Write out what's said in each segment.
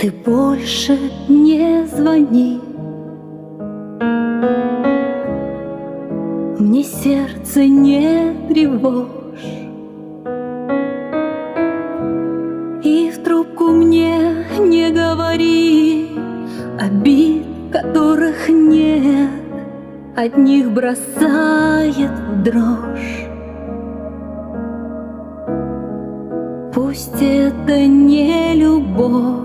ты больше не звони. Мне сердце не тревожь, и в трубку мне не говори обид, которых нет, от них бросает в дрожь. Пусть это не любовь,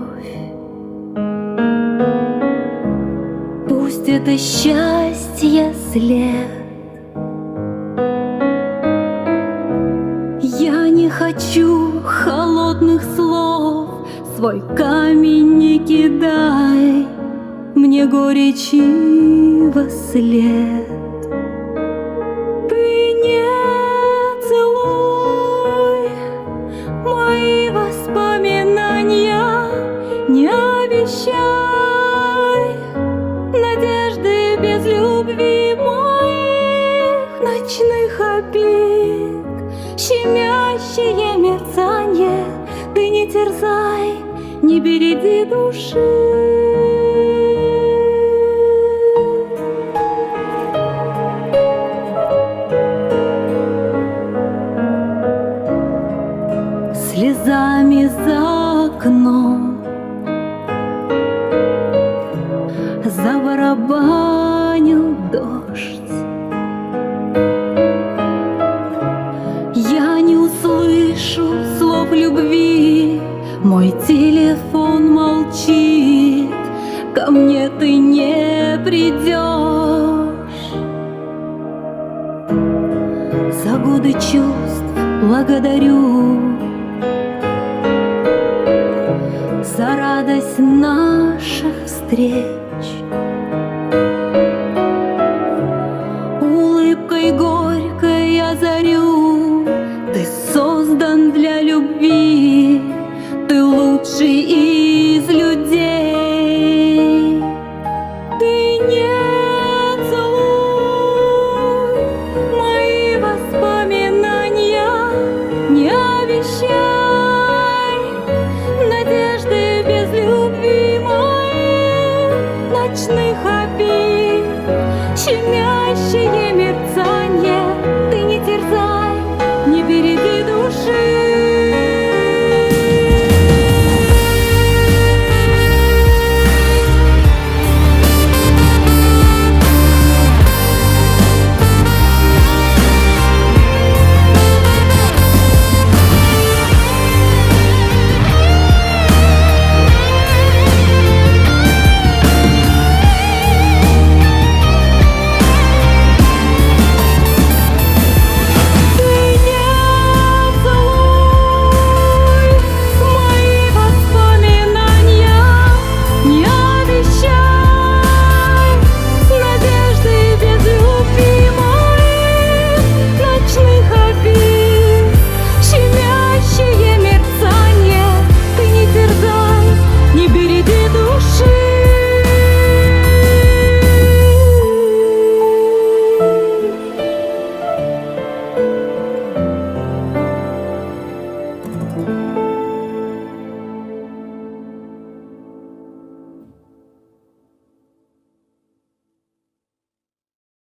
пусть это счастье след. Я не хочу холодных слов, свой камень не кидай мне горечи во след. Ты не целуй мои воспоминания, не обещай надежды без любви моих ночных обид. Щемящее мерцанье ты не терзай, не береди души. Слезами за окном забарабанил дождь. Я не услышу слов любви, мой телефон молчит, ко мне ты не придешь. За годы чувств благодарю, за радость наших встреч.